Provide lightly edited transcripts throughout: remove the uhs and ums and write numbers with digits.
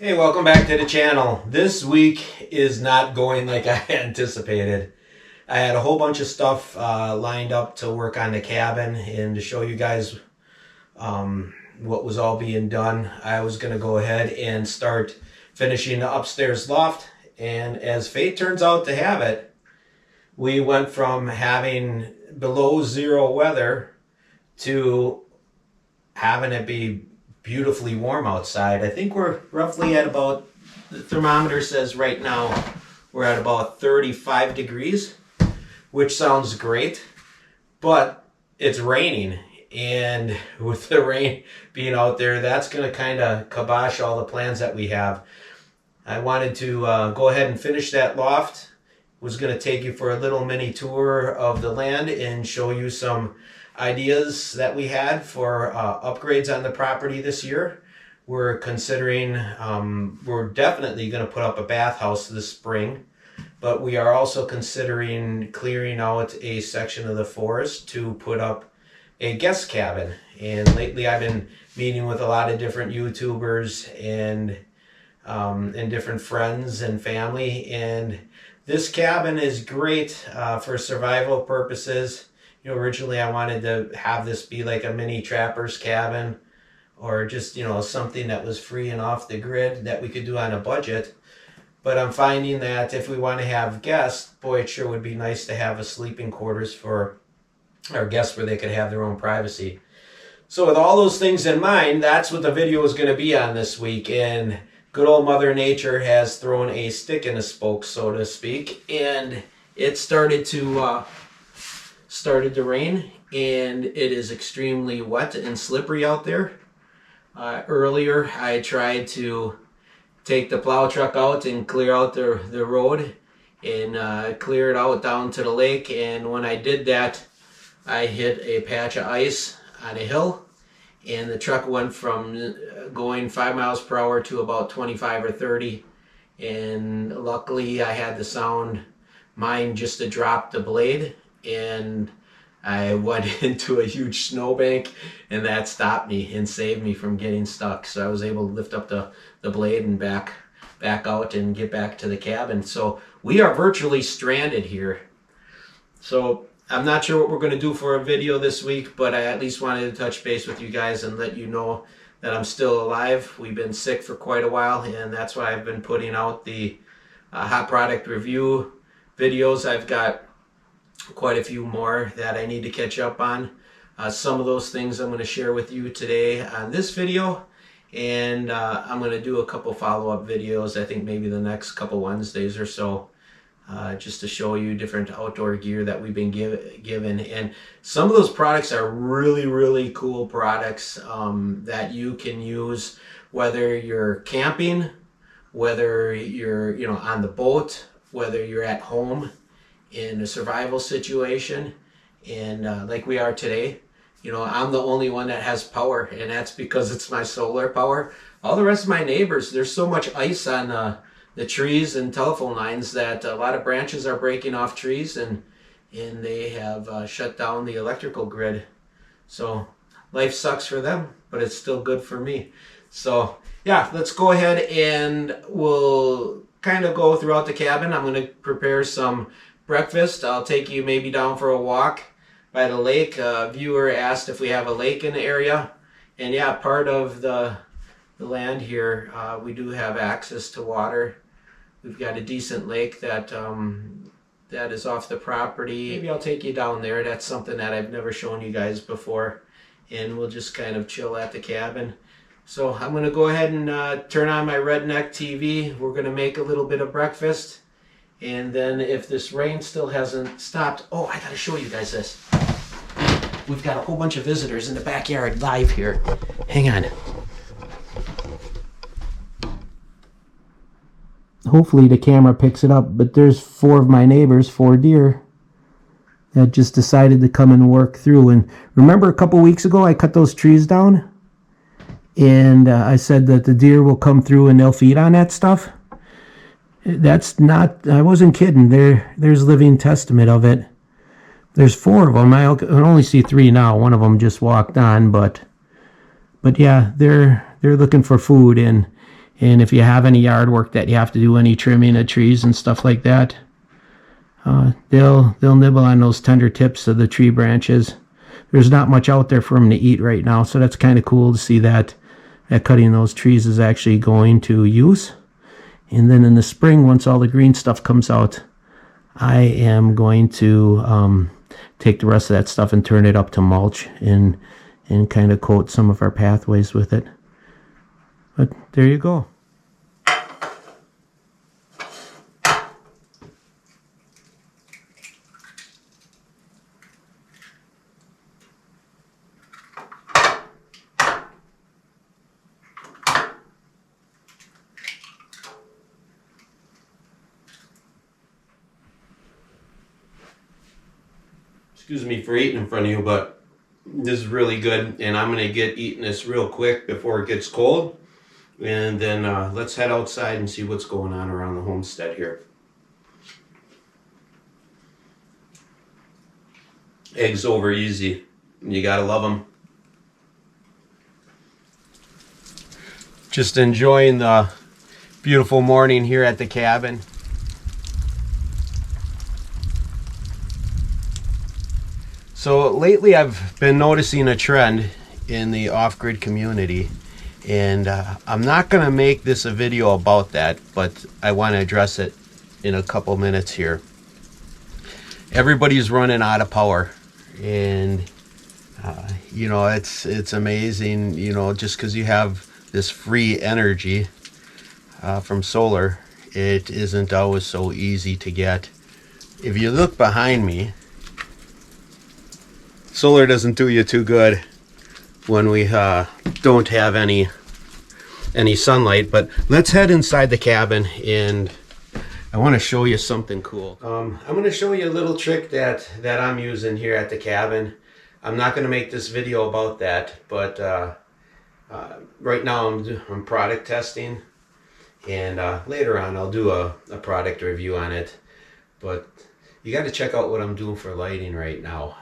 Hey, welcome back to the channel. This week is not going like I anticipated. I had a whole bunch of stuff lined up to work on the cabin and to show you guys what was all being done. I was going to go ahead and start finishing the upstairs loft, and as fate turns out to have it, we went from having below zero weather to having it be beautifully warm outside. I think we're roughly at about, the thermometer says right now we're at about 35 degrees, which sounds great, but it's raining, and with the rain being out there, that's going to kind of kibosh all the plans that we have. I wanted to go ahead and finish that loft. Was going to take you for a little mini tour of the land and show you some ideas that we had for upgrades on the property this year. We're considering, we're definitely going to put up a bathhouse this spring, but we are also considering clearing out a section of the forest to put up a guest cabin. And lately I've been meeting with a lot of different YouTubers and different friends and family, and this cabin is great for survival purposes. You know, originally I wanted to have this be like a mini trapper's cabin, or just, you know, something that was free and off the grid that we could do on a budget. But I'm finding that if we want to have guests, boy, it sure would be nice to have a sleeping quarters for our guests where they could have their own privacy. So with all those things in mind, that's what the video is going to be on this week. And good old Mother Nature has thrown a stick in a spoke, so to speak, and it started to rain, and it is extremely wet and slippery out there. Earlier I tried to take the plow truck out and clear out the road and clear it out down to the lake, and when I did that I hit a patch of ice on a hill, and the truck went from going 5 miles per hour to about 25 or 30, and luckily I had the sound mine just to drop the blade, and I went into a huge snowbank, and that stopped me and saved me from getting stuck. So I was able to lift up the blade and back out and get back to the cabin. So we are virtually stranded here. So I'm not sure what we're going to do for a video this week, but I at least wanted to touch base with you guys and let you know that I'm still alive. We've been sick for quite a while, and that's why I've been putting out the hot product review videos. I've got quite a few more that I need to catch up on. Some of those things I'm going to share with you today on this video, and I'm going to do a couple follow-up videos, I think maybe the next couple Wednesdays or so, just to show you different outdoor gear that we've been given. And some of those products are really, really cool products that you can use whether you're camping, whether you're, you know, on the boat, whether you're at home in a survival situation, and like we are today. You know, I'm the only one that has power, and that's because it's my solar power. All the rest of my neighbors, there's so much ice on the trees and telephone lines that a lot of branches are breaking off trees, and they have shut down the electrical grid. So life sucks for them, but it's still good for me. So yeah, let's go ahead and we'll kind of go throughout the cabin. I'm going to prepare some breakfast. I'll take you maybe down for a walk by the lake. A viewer asked if we have a lake in the area, and yeah, part of the land here, we do have access to water. We've got a decent lake that is off the property. Maybe I'll take you down there. That's something that I've never shown you guys before, and we'll just kind of chill at the cabin. So I'm going to go ahead and turn on my redneck TV. We're going to make a little bit of breakfast, and then if this rain still hasn't stopped, oh, I got to show you guys this. We've got a whole bunch of visitors in the backyard live here. Hang on. Hopefully the camera picks it up, but there's 4 of my neighbors, 4 deer, that just decided to come and work through. And remember a couple weeks ago I cut those trees down, and I said that the deer will come through and they'll feed on that stuff? That's not, I wasn't kidding. There's living testament of it. There's 4 of them. I only see 3 now. One of them just walked on, but yeah, they're looking for food, and And if you have any yard work that you have to do, any trimming of trees and stuff like that, they'll nibble on those tender tips of the tree branches. There's not much out there for them to eat right now, so that's kind of cool to see that cutting those trees is actually going to use. And then in the spring, once all the green stuff comes out, I am going to take the rest of that stuff and turn it up to mulch and kind of coat some of our pathways with it. But there you go. Excuse me for eating in front of you, but this is really good, and I'm going to get eating this real quick before it gets cold, and then let's head outside and see what's going on around the homestead here. Eggs over easy. You gotta love them. Just enjoying the beautiful morning here at the cabin. So lately I've been noticing a trend in the off-grid community, and I'm not going to make this a video about that, but I want to address it in a couple minutes here. Everybody's running out of power, and you know, it's amazing, you know, just because you have this free energy from solar, it isn't always so easy to get. If you look behind me, solar doesn't do you too good when we don't have any sunlight. But let's head inside the cabin, and I want to show you something cool. I'm going to show you a little trick that I'm using here at the cabin. I'm not going to make this video about that, but right now I'm product testing, and later on I'll do a product review on it. But you got to check out what I'm doing for lighting right now.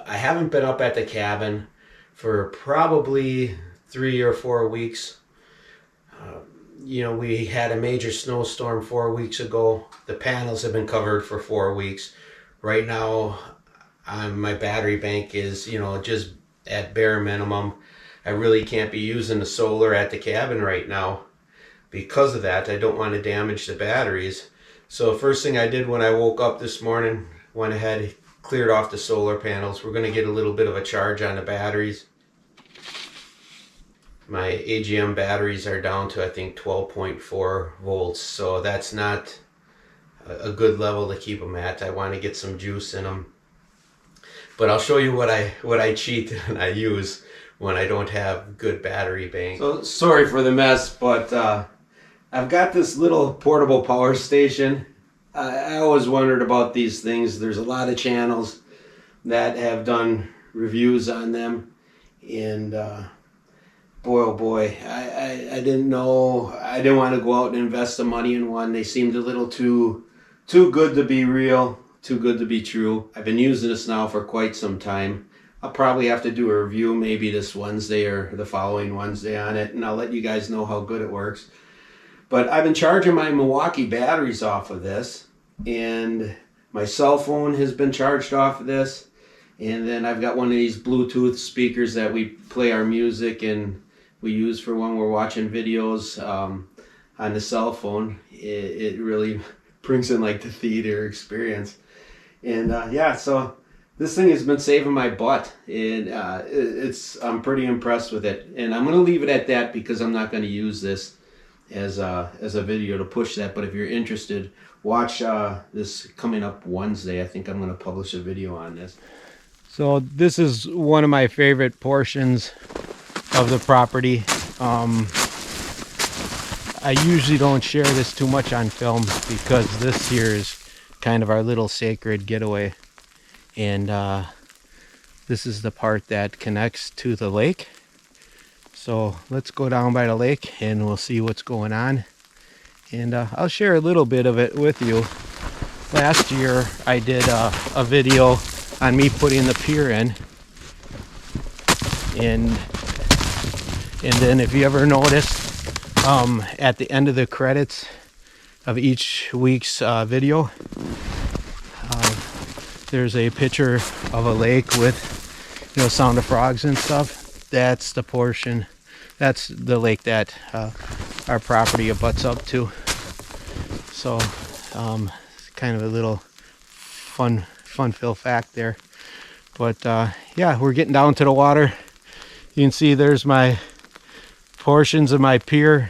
I haven't been up at the cabin for probably 3 or 4 weeks. You know, we had a major snowstorm 4 weeks ago. The panels have been covered for 4 weeks. Right now, my battery bank is, you know, just at bare minimum. I really can't be using the solar at the cabin right now. Because of that, I don't want to damage the batteries. So first thing I did when I woke up this morning, went ahead, cleared off the solar panels. We're going to get a little bit of a charge on the batteries. My AGM batteries are down to, I think, 12.4 volts, so that's not a good level to keep them at. I want to get some juice in them. But I'll show you what I cheat and I use when I don't have good battery bank. So sorry for the mess, but I've got this little portable power station. I always wondered about these things. There's a lot of channels that have done reviews on them, and boy oh boy, I didn't know. I didn't want to go out and invest the money in one. They seemed a little too good to be real, too good to be true. I've been using this now for quite some time. I'll probably have to do a review maybe this Wednesday or the following Wednesday on it, and I'll let you guys know how good it works. But I've been charging my Milwaukee batteries off of this, and my cell phone has been charged off of this, and then I've got one of these Bluetooth speakers that we play our music and we use for when we're watching videos on the cell phone. It really brings in like the theater experience. And yeah, so this thing has been saving my butt, and I'm pretty impressed with it. And I'm going to leave it at that because I'm not going to use this as a video to push that. But if you're interested, watch this coming up Wednesday. I think I'm going to publish a video on this. So this is one of my favorite portions of the property. I usually don't share this too much on film because this here is kind of our little sacred getaway. And this is the part that connects to the lake. So let's go down by the lake and we'll see what's going on. And I'll share a little bit of it with you. Last year I did a video on me putting the pier in. And then if you ever notice, at the end of the credits of each week's video, there's a picture of a lake with, you know, sound of frogs and stuff. That's the portion, that's the lake that our property abuts up to. So kind of a little fun fill fact there. But yeah, we're getting down to the water. You can see there's my portions of my pier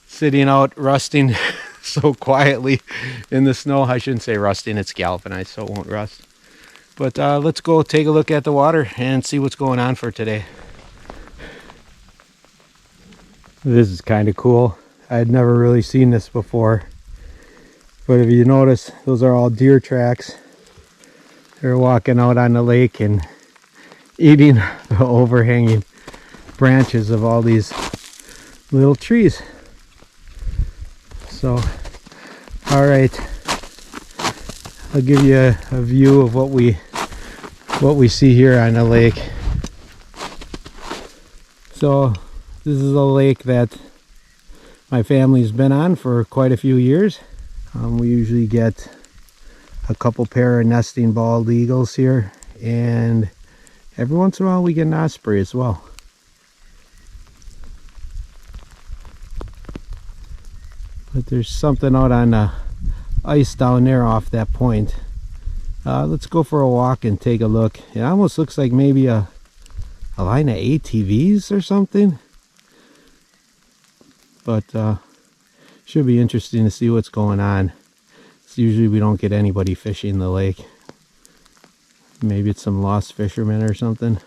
sitting out rusting so quietly in the snow. I shouldn't say rusting, it's galvanized, so it won't rust. But let's go take a look at the water and see what's going on for today. This is kind of cool. I had never really seen this before. But if you notice, those are all deer tracks. They're walking out on the lake and eating the overhanging branches of all these little trees. So, all right, I'll give you a view of what we see here on the lake. So this is a lake that my family's been on for quite a few years. We usually get a couple pair of nesting bald eagles here, and every once in a while we get an osprey as well. But there's something out on the ice down there off that point. Let's go for a walk and take a look. It almost looks like maybe a line of ATVs or something. But should be interesting to see what's going on. It's usually we don't get anybody fishing the lake. Maybe it's some lost fishermen or something.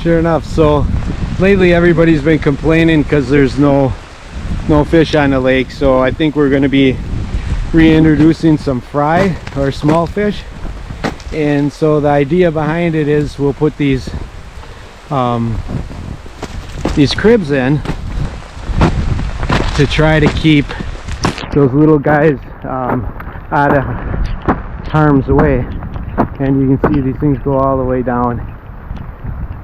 Sure enough, so lately everybody's been complaining because there's no fish on the lake, so I think we're going to be reintroducing some fry or small fish. And so the idea behind it is we'll put these cribs in to try to keep those little guys out of harm's way. And you can see these things go all the way down,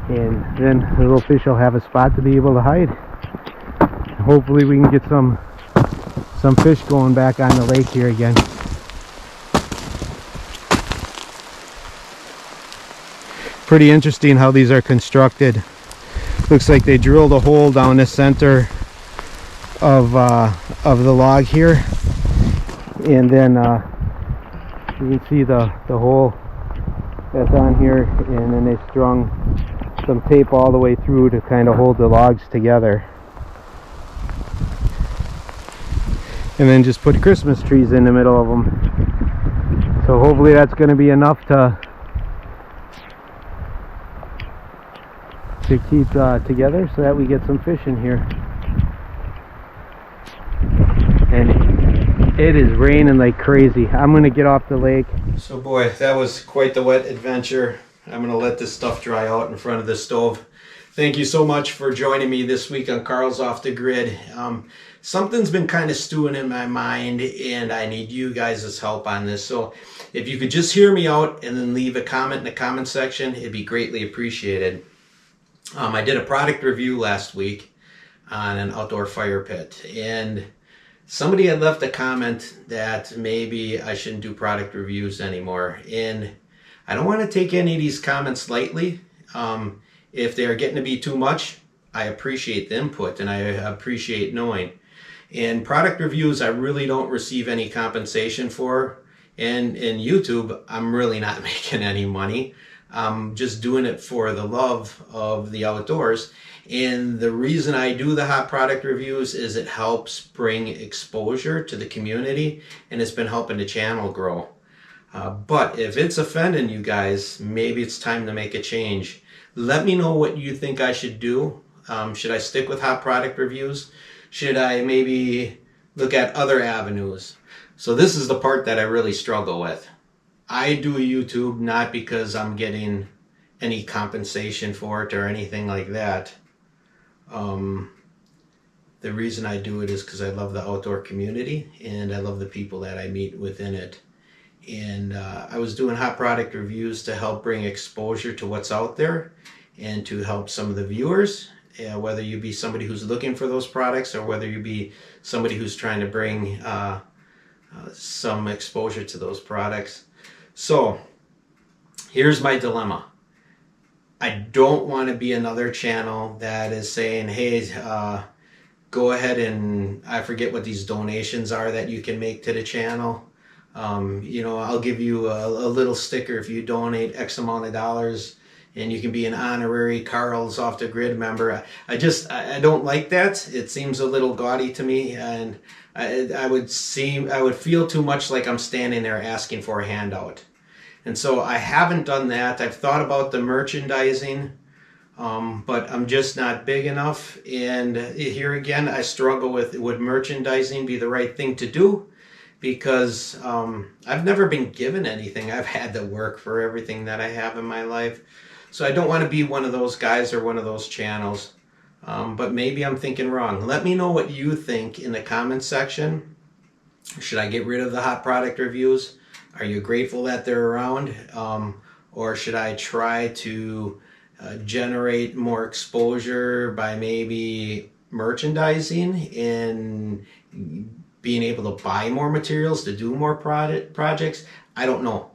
and then the little fish will have a spot to be able to hide. Hopefully we can get some fish going back on the lake here again. Pretty interesting how these are constructed. Looks like they drilled a hole down the center of the log here, and then you can see the hole that's on here, and then they strung some tape all the way through to kind of hold the logs together, and then just put Christmas trees in the middle of them. So hopefully that's going to be enough to keep together so that we get some fish in here. And it is raining like crazy. I'm gonna get off the lake. So boy, that was quite the wet adventure. I'm gonna let this stuff dry out in front of the stove. Thank you so much for joining me this week on Carl's Off the Grid. Something's been kind of stewing in my mind, and I need you guys' help on this. So if you could just hear me out and then leave a comment in the comment section, it'd be greatly appreciated. I did a product review last week on an outdoor fire pit, and somebody had left a comment that maybe I shouldn't do product reviews anymore. And I don't want to take any of these comments lightly. If they are getting to be too much, I appreciate the input and I appreciate knowing. And product reviews, I really don't receive any compensation for. And in YouTube, I'm really not making any money. I'm just doing it for the love of the outdoors. And the reason I do the hot product reviews is it helps bring exposure to the community, and it's been helping the channel grow. But if it's offending you guys, maybe it's time to make a change. Let me know what you think I should do. Should I stick with hot product reviews? Should I maybe look at other avenues? So this is the part that I really struggle with. I do YouTube not because I'm getting any compensation for it or anything like that. The reason I do it is because I love the outdoor community and I love the people that I meet within it. And I was doing hot product reviews to help bring exposure to what's out there and to help some of the viewers, whether you be somebody who's looking for those products or whether you be somebody who's trying to bring some exposure to those products. So here's my dilemma. I don't want to be another channel that is saying, hey, go ahead and, I forget what these donations are that you can make to the channel. I'll give you a little sticker if you donate X amount of dollars, and you can be an honorary Carl's Off the Grid member. I don't like that. It seems a little gaudy to me, and I would feel too much like I'm standing there asking for a handout. And so I haven't done that. I've thought about the merchandising, but I'm just not big enough. And here again, I struggle with, would merchandising be the right thing to do? Because I've never been given anything. I've had to work for everything that I have in my life. So I don't want to be one of those guys or one of those channels. But maybe I'm thinking wrong. Let me know what you think in the comments section. Should I get rid of the hot product reviews? Are you grateful that they're around? Or should I try to generate more exposure by maybe merchandising and being able to buy more materials to do more projects? I don't know.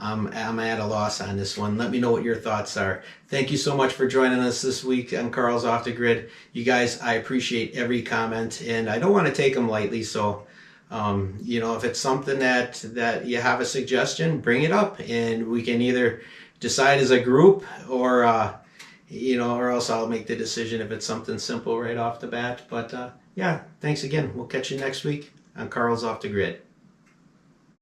I'm at a loss on this one. Let me know what your thoughts are. Thank you so much for joining us this week on Carl's Off the Grid. You guys, I appreciate every comment, and I don't want to take them lightly. So, if it's something that you have a suggestion, bring it up, and we can either decide as a group, or or else I'll make the decision if it's something simple right off the bat. But yeah, thanks again. We'll catch you next week on Carl's Off the Grid.